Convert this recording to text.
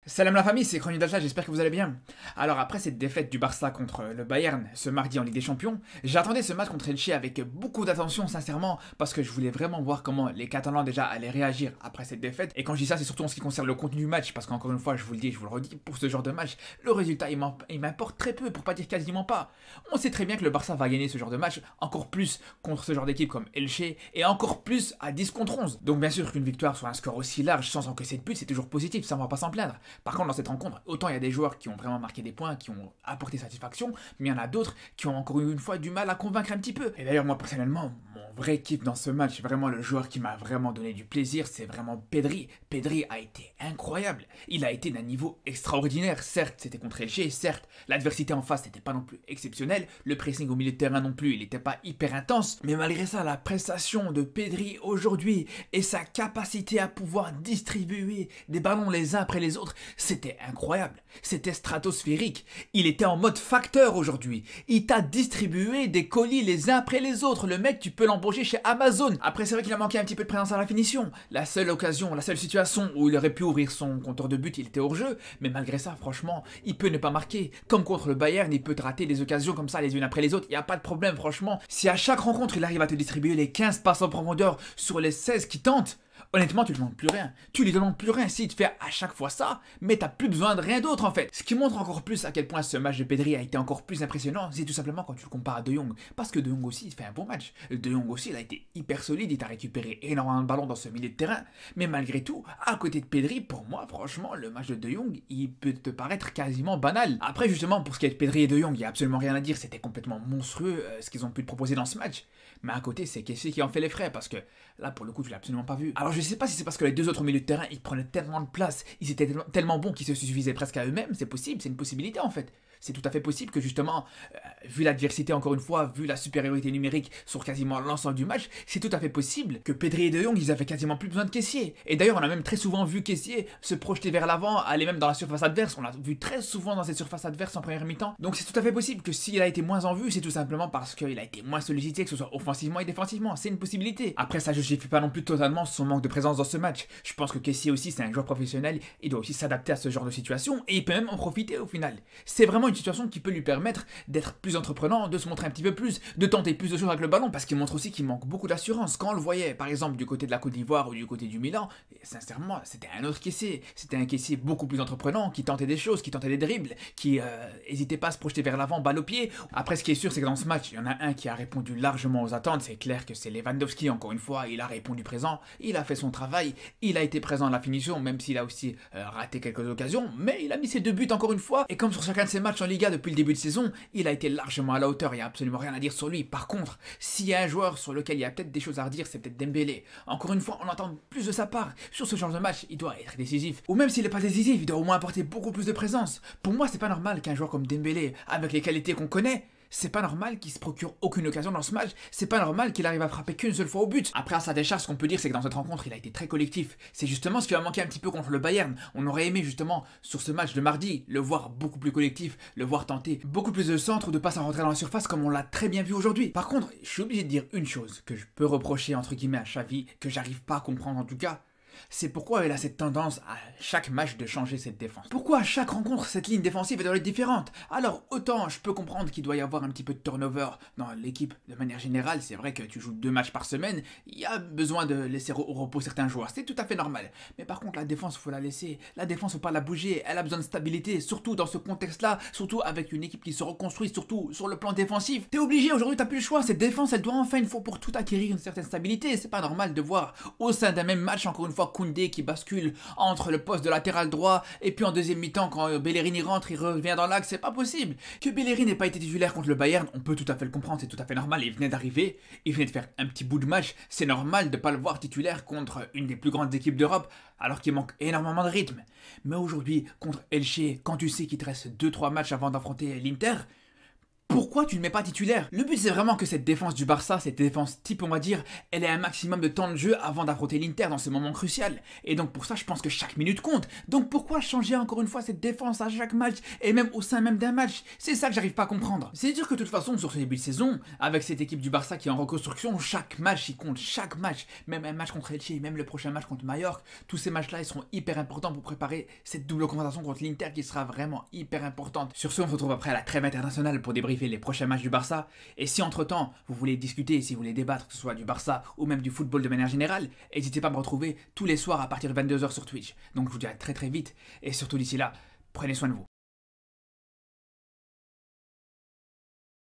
Salam la famille, c'est Chronique d'Alta, j'espère que vous allez bien. Alors après cette défaite du Barça contre le Bayern ce mardi en Ligue des Champions, j'attendais ce match contre Elche avec beaucoup d'attention sincèrement parce que je voulais vraiment voir comment les Catalans déjà allaient réagir après cette défaite. Et quand je dis ça, c'est surtout en ce qui concerne le contenu du match parce qu'encore une fois, je vous le dis, je vous le redis, pour ce genre de match, le résultat il m'importe très peu pour pas dire quasiment pas. On sait très bien que le Barça va gagner ce genre de match, encore plus contre ce genre d'équipe comme Elche et encore plus à 10 contre 11. Donc bien sûr qu'une victoire sur un score aussi large sans encaisser de but, c'est toujours positif, ça on va pas s'en plaindre. Par contre, dans cette rencontre, autant il y a des joueurs qui ont vraiment marqué des points, qui ont apporté satisfaction, mais il y en a d'autres qui ont encore une fois du mal à convaincre un petit peu. Et d'ailleurs, moi personnellement, mon vrai kiff dans ce match, vraiment le joueur qui m'a vraiment donné du plaisir, c'est vraiment Pedri. Pedri a été incroyable. Il a été d'un niveau extraordinaire. Certes, c'était contre Elche, certes, l'adversité en face n'était pas non plus exceptionnelle, le pressing au milieu de terrain non plus, il n'était pas hyper intense, mais malgré ça, la prestation de Pedri aujourd'hui et sa capacité à pouvoir distribuer des ballons les uns après les autres, c'était incroyable, c'était stratosphérique. Il était en mode facteur aujourd'hui. Il t'a distribué des colis les uns après les autres. Le mec, tu peux l'embaucher chez Amazon. Après, c'est vrai qu'il a manqué un petit peu de présence à la finition. La seule occasion, la seule situation où il aurait pu ouvrir son compteur de but, il était hors jeu. Mais malgré ça, franchement, il peut ne pas marquer. Comme contre le Bayern, il peut te rater des occasions comme ça les unes après les autres. Il n'y a pas de problème, franchement. Si à chaque rencontre, il arrive à te distribuer les 15 passes en profondeur sur les 16 qui tentent, honnêtement, tu lui demandes plus rien. Tu lui demandes plus rien s'il te fait à chaque fois ça, mais t'as plus besoin de rien d'autre en fait. Ce qui montre encore plus à quel point ce match de Pedri a été encore plus impressionnant, c'est tout simplement quand tu le compares à De Jong. Parce que De Jong aussi, il fait un bon match. De Jong aussi, il a été hyper solide, il t'a récupéré énormément de ballons dans ce milieu de terrain. Mais malgré tout, à côté de Pedri, pour moi, franchement, le match de De Jong, il peut te paraître quasiment banal. Après, justement, pour ce qui est de Pedri et De Jong, il n'y a absolument rien à dire, c'était complètement monstrueux ce qu'ils ont pu te proposer dans ce match. Mais à côté, c'est Kessie qui en fait les frais parce que là, pour le coup, tu l'as absolument pas vu. Alors, je sais pas si c'est parce que les deux autres milieux de terrain, ils prenaient tellement de place, ils étaient tellement bons qu'ils se suffisaient presque à eux-mêmes, c'est possible, c'est une possibilité en fait. C'est tout à fait possible que justement, vu l'adversité encore une fois, vu la supériorité numérique sur quasiment l'ensemble du match, c'est tout à fait possible que Pedri et De Jong, ils avaient quasiment plus besoin de Kessié. Et d'ailleurs, on a même très souvent vu Kessié se projeter vers l'avant, aller même dans la surface adverse. On l'a vu très souvent dans cette surface adverse en première mi-temps. Donc c'est tout à fait possible que s'il a été moins en vue, c'est tout simplement parce qu'il a été moins sollicité, que ce soit offensivement et défensivement. C'est une possibilité. Après, ça justifie pas non plus totalement son manque de présence dans ce match. Je pense que Kessié aussi, c'est un joueur professionnel, il doit aussi s'adapter à ce genre de situation et il peut même en profiter au final. C'est vraiment une situation qui peut lui permettre d'être plus entreprenant, de se montrer un petit peu plus, de tenter plus de choses avec le ballon, parce qu'il montre aussi qu'il manque beaucoup d'assurance. Quand on le voyait, par exemple, du côté de la Côte d'Ivoire ou du côté du Milan, sincèrement, c'était un autre Kessié. C'était un Kessié beaucoup plus entreprenant, qui tentait des choses, qui tentait des dribbles, qui hésitait pas à se projeter vers l'avant, balle au pied. Après, ce qui est sûr, c'est que dans ce match, il y en a un qui a répondu largement aux attentes. C'est clair que c'est Lewandowski, encore une fois, il a répondu présent, il a fait son travail, il a été présent à la finition, même s'il a aussi raté quelques occasions, mais il a mis ses 2 buts encore une fois, et comme sur chacun de ses matchs en Liga depuis le début de saison, il a été largement à la hauteur, il n'y a absolument rien à dire sur lui. Par contre, s'il y a un joueur sur lequel il y a peut-être des choses à redire, c'est peut-être Dembélé. Encore une fois, on entend plus de sa part. Sur ce genre de match, il doit être décisif. Ou même s'il n'est pas décisif, il doit au moins apporter beaucoup plus de présence. Pour moi, c'est pas normal qu'un joueur comme Dembélé, avec les qualités qu'on connaît, c'est pas normal qu'il se procure aucune occasion dans ce match, c'est pas normal qu'il arrive à frapper qu'une seule fois au but. Après, à sa décharge, ce qu'on peut dire, c'est que dans cette rencontre, il a été très collectif. C'est justement ce qui va manquer un petit peu contre le Bayern. On aurait aimé justement, sur ce match de mardi, le voir beaucoup plus collectif, le voir tenter beaucoup plus de centres ou de passes à rentrer dans la surface comme on l'a très bien vu aujourd'hui. Par contre, je suis obligé de dire une chose que je peux reprocher entre guillemets à Xavi, que j'arrive pas à comprendre en tout cas, c'est pourquoi elle a cette tendance à chaque match de changer cette défense. Pourquoi à chaque rencontre cette ligne défensive doit être différente? Alors autant je peux comprendre qu'il doit y avoir un petit peu de turnover dans l'équipe de manière générale, c'est vrai que tu joues 2 matchs par semaine, il y a besoin de laisser au repos certains joueurs, c'est tout à fait normal. Mais par contre la défense faut la laisser, la défense faut pas la bouger, elle a besoin de stabilité, surtout dans ce contexte-là, surtout avec une équipe qui se reconstruit, surtout sur le plan défensif. T'es obligé, aujourd'hui t'as plus le choix, cette défense elle doit enfin une fois pour toutes acquérir une certaine stabilité, c'est pas normal de voir au sein d'un même match encore une fois Koundé qui bascule entre le poste de latéral droit et puis en deuxième mi-temps quand Bellerin y rentre, il revient dans l'axe, c'est pas possible. Que Bellerin n'ait pas été titulaire contre le Bayern, on peut tout à fait le comprendre, c'est tout à fait normal, il venait d'arriver, il venait de faire un petit bout de match, c'est normal de pas le voir titulaire contre une des plus grandes équipes d'Europe alors qu'il manque énormément de rythme. Mais aujourd'hui, contre Elche, quand tu sais qu'il te reste 2-3 matchs avant d'affronter l'Inter, Pourquoi tu ne le mets pas titulaire? Le but c'est vraiment que cette défense du Barça, cette défense type on va dire, elle ait un maximum de temps de jeu avant d'affronter l'Inter dans ce moment crucial. Et donc pour ça je pense que chaque minute compte. Donc pourquoi changer encore une fois cette défense à chaque match et même au sein même d'un match? C'est ça que j'arrive pas à comprendre. C'est dire que de toute façon sur ce début de saison, avec cette équipe du Barça qui est en reconstruction, chaque match il compte, chaque match. Même un match contre Elche, même le prochain match contre Mallorca, tous ces matchs là ils seront hyper importants pour préparer cette double confrontation contre l'Inter qui sera vraiment hyper importante. Sur ce on se retrouve après à la trêve internationale pour débriefer les prochains matchs du Barça. Et si entre temps vous voulez discuter, si vous voulez débattre, que ce soit du Barça ou même du football de manière générale, n'hésitez pas à me retrouver tous les soirs à partir de 22h sur Twitch. Donc je vous dis à très très vite et surtout d'ici là, prenez soin de vous.